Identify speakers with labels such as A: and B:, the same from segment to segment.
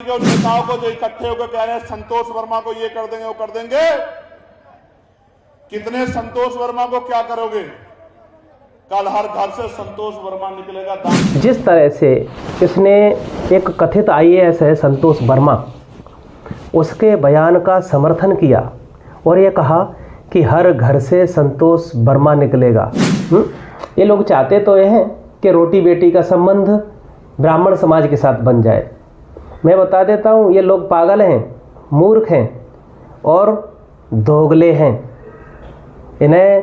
A: जो नेताओं को जो इकट्ठे होकर कह रहे हैं संतोष वर्मा को ये कर देंगे वो कर देंगे, कितने संतोष वर्मा को क्या करोगे? कल हर घर से संतोष वर्मा निकलेगा।
B: जिस तरह से इसने एक कथित आईएएस है संतोष वर्मा, उसके बयान का समर्थन किया और ये कहा कि हर घर से संतोष वर्मा निकलेगा। ये लोग चाहते तो ये हैं कि रोटी बेटी का संबंध ब्राह्मण समाज के साथ बन जाए। मैं बता देता हूँ, ये लोग पागल हैं, मूर्ख हैं और दोगले हैं। इन्हें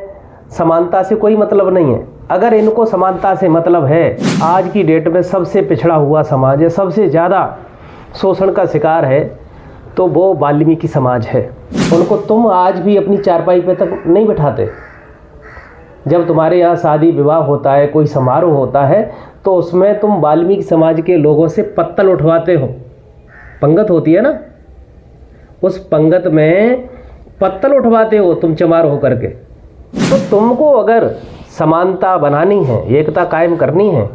B: समानता से कोई मतलब नहीं है। अगर इनको समानता से मतलब है, आज की डेट में सबसे पिछड़ा हुआ समाज है, सबसे ज़्यादा शोषण का शिकार है, तो वो वाल्मीकि समाज है। उनको तुम आज भी अपनी चारपाई पे तक नहीं बिठाते। जब तुम्हारे यहाँ शादी विवाह होता है, कोई समारोह होता है, तो उसमें तुम वाल्मीकि समाज के लोगों से पत्तल उठवाते हो। पंगत होती है ना, उस पंगत में पत्तल उठवाते हो तुम चमार होकर के। तो तुमको अगर समानता बनानी है, एकता कायम करनी है,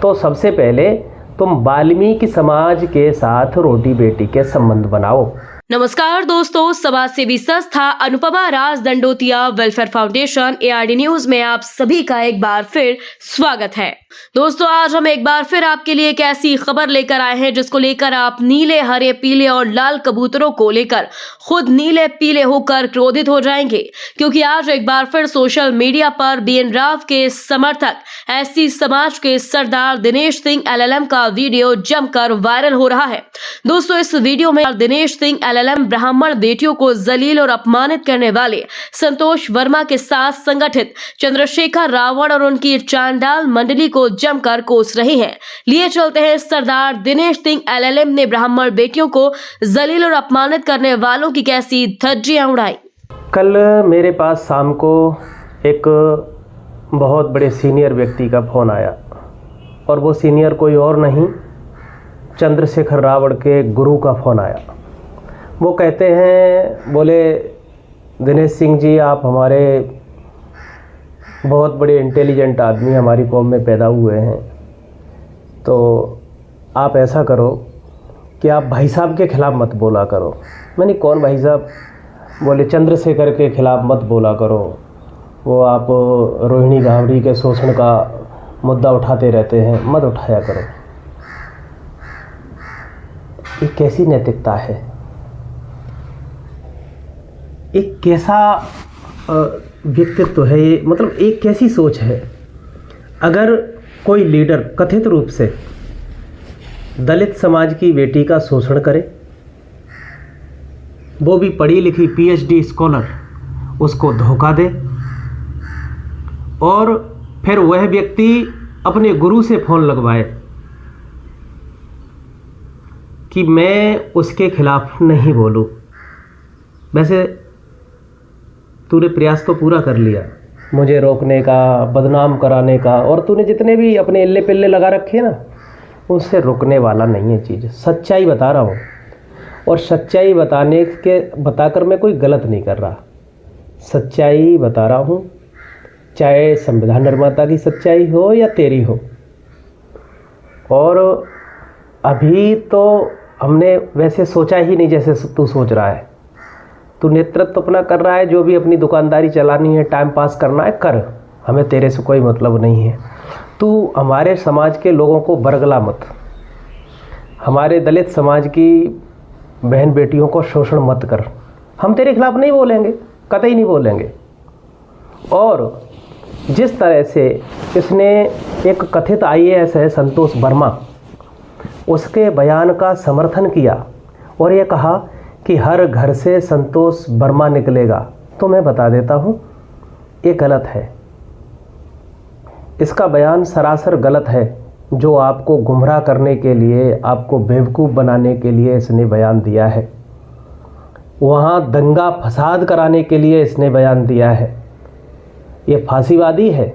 B: तो सबसे पहले तुम वाल्मीकि समाज के साथ रोटी बेटी के संबंध बनाओ।
C: नमस्कार दोस्तों, समाज सेवी संस्था Anupama Raj Dandotiya welfare foundation ARD news में आप सभी का एक बार फिर स्वागत है। दोस्तों, आज हम एक बार फिर आपके लिए एक ऐसी खबर लेकर आए हैं जिसको लेकर आप नीले, हरे, पीले और लाल कबूतरों को लेकर खुद नीले पीले होकर क्रोधित हो जाएंगे, क्योंकि आज एक बार फिर सोशल मीडिया पर BN राव के समर्थक SC समाज के सरदार दिनेश सिंह LLM का वीडियो जमकर वायरल हो रहा है। दोस्तों, इस वीडियो में दिनेश सिंह LLM ब्राह्मण बेटियों को जलील और अपमानित करने वाले संतोष वर्मा के साथ संगठित चंद्रशेखर रावण और उनकी चांडाल मंडली को जमकर कोस रहे हैं। लिए चलते हैं सरदार दिनेश सिंह LLM ने ब्राह्मण बेटियों को जलील और अपमानित करने वालों की कैसी धज्जियां उड़ाई।
B: कल मेरे पास शाम को एक बहुत बड़े सीनियर व्यक्ति का फ़ोन आया, और वो सीनियर कोई और नहीं, चंद्रशेखर रावण के गुरु का फ़ोन आया। वो कहते हैं, बोले दिनेश सिंह जी, आप हमारे बहुत बड़े इंटेलिजेंट आदमी हमारी कौम में पैदा हुए हैं, तो आप ऐसा करो कि आप भाई साहब के ख़िलाफ़ मत बोला करो। मैंने, कौन भाई साहब? बोले चंद्रशेखर के ख़िलाफ़ मत बोला करो, वो आप रोहिणी गावड़ी के शोषण का मुद्दा उठाते रहते हैं, मत उठाया करो। ये कैसी नैतिकता है? एक कैसा व्यक्तित्व है ये, मतलब एक कैसी सोच है? अगर कोई लीडर कथित रूप से दलित समाज की बेटी का शोषण करे, वो भी पढ़ी लिखी PhD स्कॉलर, उसको धोखा दे, और फिर वह व्यक्ति अपने गुरु से फ़ोन लगवाए कि मैं उसके खिलाफ नहीं बोलूं। वैसे तूने प्रयास तो पूरा कर लिया मुझे रोकने का, बदनाम कराने का, और तूने जितने भी अपने इल्ले पिल्ले लगा रखे ना, उनसे रुकने वाला नहीं है चीज़। सच्चाई बता रहा हूँ, और सच्चाई बताकर मैं कोई गलत नहीं कर रहा। सच्चाई बता रहा हूँ, चाहे संविधान निर्माता की सच्चाई हो या तेरी हो। और अभी तो हमने वैसे सोचा ही नहीं जैसे तू सोच रहा है। तू नेतृत्व अपना कर रहा है, जो भी अपनी दुकानदारी चलानी है, टाइम पास करना है, कर, हमें तेरे से कोई मतलब नहीं है। तू हमारे समाज के लोगों को बरगला मत, हमारे दलित समाज की बहन बेटियों को शोषण मत कर। हम तेरे खिलाफ नहीं बोलेंगे, कतई नहीं बोलेंगे। और जिस तरह से इसने एक कथित IAS है संतोष वर्मा, उसके बयान का समर्थन किया और ये कहा कि हर घर से संतोष वर्मा निकलेगा, तो मैं बता देता हूँ, ये गलत है। इसका बयान सरासर गलत है। जो आपको गुमराह करने के लिए, आपको बेवकूफ़ बनाने के लिए इसने बयान दिया है, वहाँ दंगा फसाद कराने के लिए इसने बयान दिया है। ये फांसीवादी है,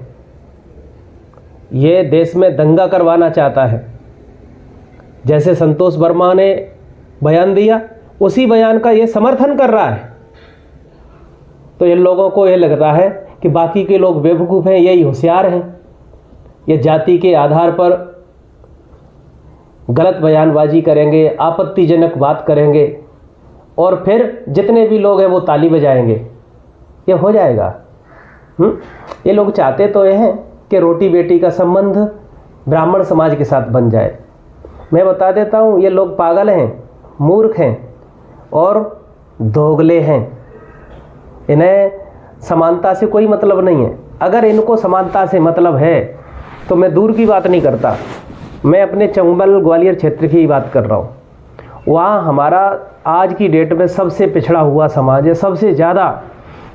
B: ये देश में दंगा करवाना चाहता है। जैसे संतोष वर्मा ने बयान दिया, उसी बयान का ये समर्थन कर रहा है। तो इन लोगों को ये लगता है कि बाकी के लोग बेवकूफ़ हैं, यही होशियार हैं। ये जाति के आधार पर गलत बयानबाजी करेंगे, आपत्तिजनक बात करेंगे और फिर जितने भी लोग हैं वो ताली बजाएंगे, ये हो जाएगा। ये लोग चाहते तो ये हैं कि रोटी बेटी का संबंध ब्राह्मण समाज के साथ बन जाए। मैं बता देता हूँ, ये लोग पागल हैं, मूर्ख हैं और दोगले हैं। इन्हें समानता से कोई मतलब नहीं है। अगर इनको समानता से मतलब है तो मैं दूर की बात नहीं करता, मैं अपने चंबल ग्वालियर क्षेत्र की बात कर रहा हूँ। वहाँ हमारा आज की डेट में सबसे पिछड़ा हुआ समाज है, सबसे ज़्यादा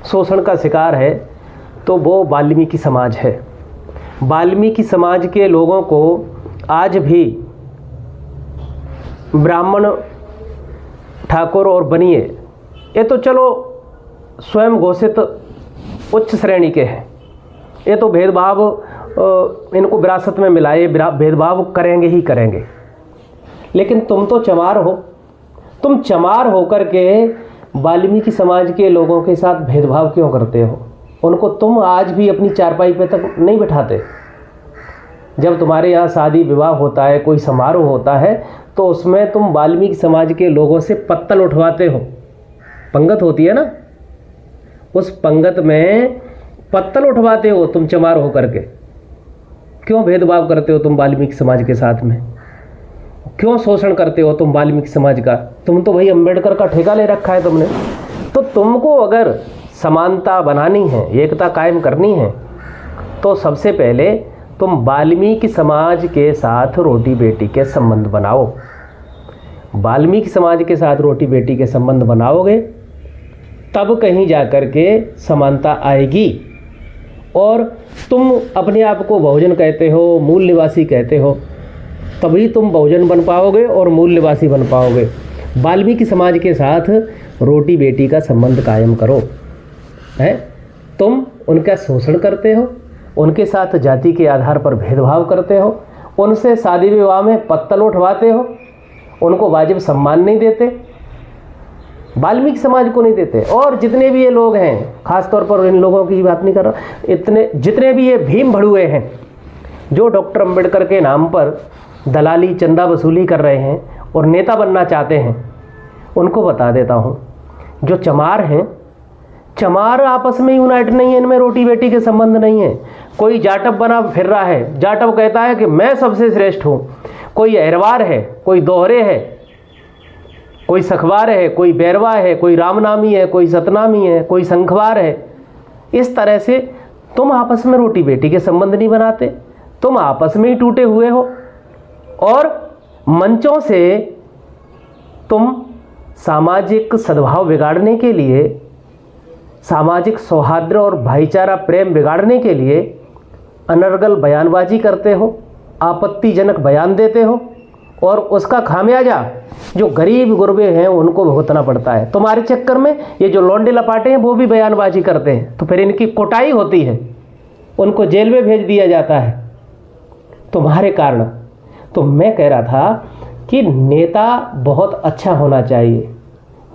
B: शोषण का शिकार है, तो वो वाल्मीकि समाज है। वाल्मीकि समाज के लोगों को आज भी ब्राह्मण, ठाकुर और बनिए, ये तो चलो स्वयं घोषित उच्च श्रेणी के हैं, ये तो भेदभाव इनको विरासत में मिला, ये भेदभाव करेंगे ही करेंगे। लेकिन तुम तो चमार हो, तुम चमार होकर के वाल्मीकि समाज के लोगों के साथ भेदभाव क्यों करते हो? उनको तुम आज भी अपनी चारपाई पे तक नहीं बिठाते। जब तुम्हारे यहाँ शादी विवाह होता है, कोई समारोह होता है, तो उसमें तुम वाल्मीकि समाज के लोगों से पत्तल उठवाते हो। पंगत होती है ना, उस पंगत में पत्तल उठवाते हो तुम चमार होकर के। क्यों भेदभाव करते हो तुम वाल्मीकि समाज के साथ में? क्यों शोषण करते हो तुम वाल्मीकि समाज का? तुम तो भाई अम्बेडकर का ठेका ले रखा है तुमने। तो तुमको अगर समानता बनानी है, एकता कायम करनी है, तो सबसे पहले तुम वाल्मीकि समाज के साथ रोटी बेटी के संबंध बनाओ। वाल्मीकि समाज के साथ रोटी बेटी के संबंध बनाओगे तब कहीं जाकर के समानता आएगी। और तुम अपने आप को बहुजन कहते हो, मूल निवासी कहते हो, तभी तुम बहुजन बन पाओगे और मूल निवासी बन पाओगे। वाल्मीकि समाज के साथ रोटी बेटी का संबंध कायम करो। है तुम उनका शोषण करते हो, उनके साथ जाति के आधार पर भेदभाव करते हो, उनसे शादी विवाह में पत्तल उठवाते हो, उनको वाजिब सम्मान नहीं देते, वाल्मीकि समाज को नहीं देते। और जितने भी ये लोग हैं, खास तौर पर इन लोगों की बात नहीं कर रहा, इतने जितने भी ये भीम भड़ुए हैं जो डॉक्टर अंबेडकर के नाम पर दलाली, चंदा वसूली कर रहे हैं और नेता बनना चाहते हैं, उनको बता देता हूँ, जो चमार हैं, चमार आपस में यूनाइट नहीं है, इनमें रोटी बेटी के संबंध नहीं है। कोई जाटव बना फिर रहा है, जाटव कहता है कि मैं सबसे श्रेष्ठ हूँ। कोई अहरवार है, कोई दोहरे है, कोई सखवार है, कोई बैरवा है, कोई रामनामी है, कोई सतनामी है, कोई संखवार है। इस तरह से तुम आपस में रोटी बेटी के संबंध नहीं बनाते, तुम आपस में ही टूटे हुए हो। और मंचों से तुम सामाजिक सद्भाव बिगाड़ने के लिए, सामाजिक सौहार्द और भाईचारा प्रेम बिगाड़ने के लिए अनर्गल बयानबाजी करते हो, आपत्तिजनक बयान देते हो, और उसका खामियाजा जो गरीब गुरबे हैं उनको भुगतना पड़ता है। तुम्हारे चक्कर में ये जो लौंडे लपाटे हैं वो भी बयानबाजी करते हैं, तो फिर इनकी कुटाई होती है, उनको जेल में भेज दिया जाता है तुम्हारे कारण। तो मैं कह रहा था कि नेता बहुत अच्छा होना चाहिए।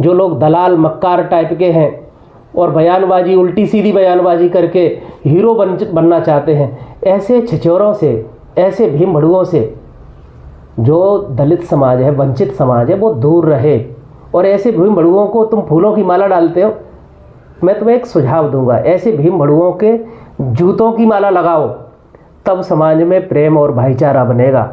B: जो लोग दलाल मक्कार टाइप के हैं और बयानबाजी, उल्टी सीधी बयानबाजी करके हीरो बनना चाहते हैं, ऐसे छिछोरों से, ऐसे भीम भड़ुओं से जो दलित समाज है, वंचित समाज है, वो दूर रहे। और ऐसे भीम भड़ुओं को तुम फूलों की माला डालते हो, मैं तुम्हें एक सुझाव दूंगा, ऐसे भीम भड़ुओं के जूतों की माला लगाओ, तब समाज में प्रेम और भाईचारा बनेगा।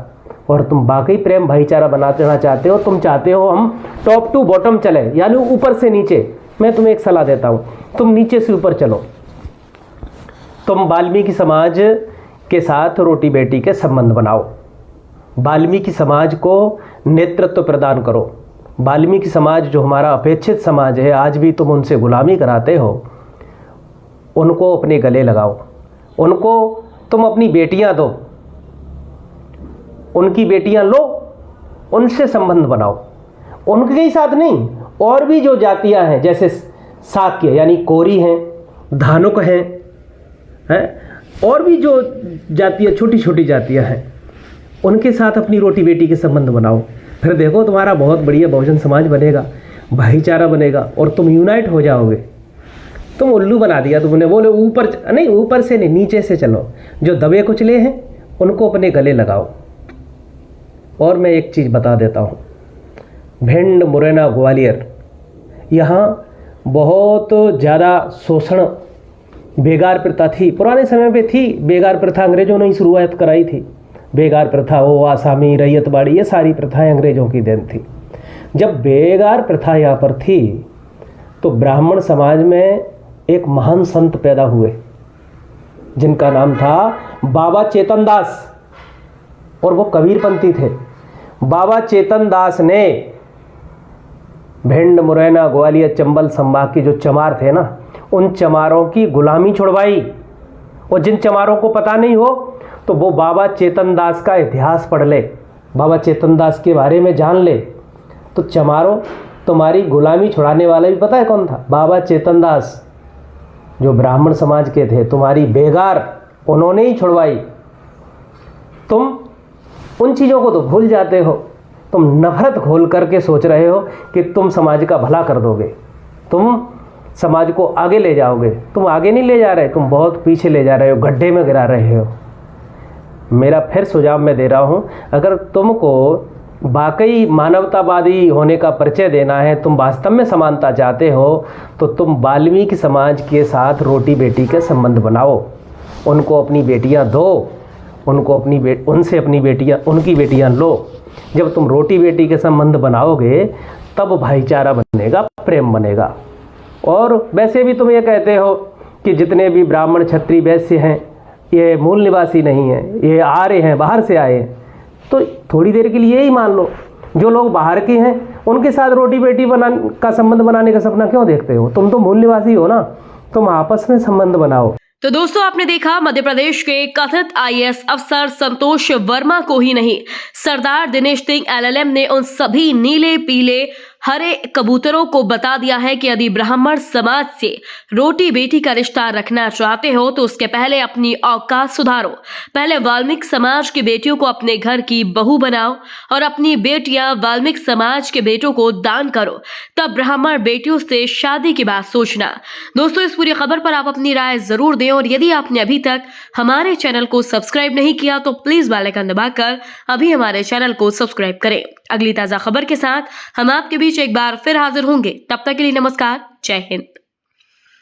B: और तुम वाकई प्रेम भाईचारा बनाना चाहते हो, तुम चाहते हो हम टॉप टू बॉटम चले, यानी ऊपर से नीचे, मैं तुम्हें एक सलाह देता हूँ, तुम नीचे से ऊपर चलो। तुम वाल्मीकि समाज के साथ रोटी बेटी के संबंध बनाओ, वाल्मीकि समाज को नेतृत्व प्रदान करो। वाल्मीकि समाज जो हमारा अपेक्षित समाज है, आज भी तुम उनसे गुलामी कराते हो, उनको अपने गले लगाओ, उनको तुम अपनी बेटियां दो, उनकी बेटियां लो, उनसे संबंध बनाओ। उनके ही साथ नहीं, और भी जो जातियां हैं, जैसे साक्य यानी कोरी हैं, धानुक हैं, और भी जो जातियां, छोटी छोटी जातियां हैं, उनके साथ अपनी रोटी बेटी के संबंध बनाओ। फिर देखो तुम्हारा बहुत बढ़िया बहुजन समाज बनेगा, भाईचारा बनेगा और तुम यूनाइट हो जाओगे। तुम उल्लू बना दिया तुमने, बोले ऊपर नहीं, ऊपर से नहीं, नीचे से चलो। जो दबे कुचले हैं उनको अपने गले लगाओ, और मैं एक चीज़ बता देता हूँ, भिंड, मुरैना, ग्वालियर, यहाँ बहुत ज़्यादा शोषण, बेगार प्रथा थी। पुराने समय पे थी बेगार प्रथा, अंग्रेज़ों ने ही शुरुआत कराई थी। बेगार प्रथा, वो आसामी, रैयतबाड़ी, ये सारी प्रथाएं अंग्रेज़ों की देन थी। जब बेगार प्रथा यहाँ पर थी तो ब्राह्मण समाज में एक महान संत पैदा हुए जिनका नाम था बाबा चेतन दास, और वो कबीरपंथी थे। बाबा चेतन दास ने भिंड, मुरैना, ग्वालियर, चंबल संभाग के जो चमार थे ना, उन चमारों की गुलामी छुड़वाई। और जिन चमारों को पता नहीं हो तो वो बाबा चेतन दास का इतिहास पढ़ ले, बाबा चेतन दास के बारे में जान ले, तो चमारों तुम्हारी गुलामी छुड़ाने वाला भी पता है कौन था? बाबा चेतन दास, जो ब्राह्मण समाज के थे, तुम्हारी बेगार उन्होंने ही छुड़वाई। तुम उन चीज़ों को तो भूल जाते हो, तुम नफरत घोल करके सोच रहे हो कि तुम समाज का भला कर दोगे, तुम समाज को आगे ले जाओगे। तुम आगे नहीं ले जा रहे, तुम बहुत पीछे ले जा रहे हो, गड्ढे में गिरा रहे हो। मेरा फिर सुझाव मैं दे रहा हूँ, अगर तुमको वाकई मानवतावादी होने का परिचय देना है, तुम वास्तव में समानता चाहते हो, तो तुम वाल्मीकि समाज के साथ रोटी बेटी के संबंध बनाओ, उनको अपनी बेटियां दो, उनको उनसे अपनी बेटियां, उनकी बेटियां लो। जब तुम रोटी बेटी के संबंध बनाओगे तब भाईचारा बनेगा, प्रेम बनेगा। और वैसे भी तुम ये कहते हो कि जितने भी ब्राह्मण, क्षत्रिय, वैश्य हैं ये मूल निवासी नहीं हैं, ये आ रहे हैं, बाहर से आए हैं। तो थोड़ी देर के लिए ही मान लो, जो लोग बाहर के हैं उनके साथ रोटी बेटी का संबंध बनाने का सपना क्यों देखते हो? तुम तो मूल निवासी हो ना, तुम आपस में संबंध बनाओ।
C: तो दोस्तों, आपने देखा मध्य प्रदेश के कथित आईएएस अफसर संतोष वर्मा को ही नहीं, सरदार दिनेश सिंह एलएलएम ने उन सभी नीले, पीले, हरे कबूतरों को बता दिया है कि यदि ब्राह्मण समाज से रोटी बेटी का रिश्ता रखना चाहते हो तो उसके पहले अपनी औकात सुधारो। पहले वाल्मीकि समाज की बेटियों को अपने घर की बहू बनाओ और अपनी बेटियां वाल्मीकि समाज के बेटों को दान करो, तब ब्राह्मण बेटियों से शादी की बात सोचना। दोस्तों, इस पूरी खबर पर आप अपनी राय जरूर दें, और यदि आपने अभी तक हमारे चैनल को सब्सक्राइब नहीं किया तो प्लीज बेल आइकन दबाकर अभी हमारे चैनल को सब्सक्राइब करें। अगली ताजा खबर के साथ हम आपके बीच एक बार फिर हाजिर होंगे। तब तक के लिए नमस्कार, जय हिंद।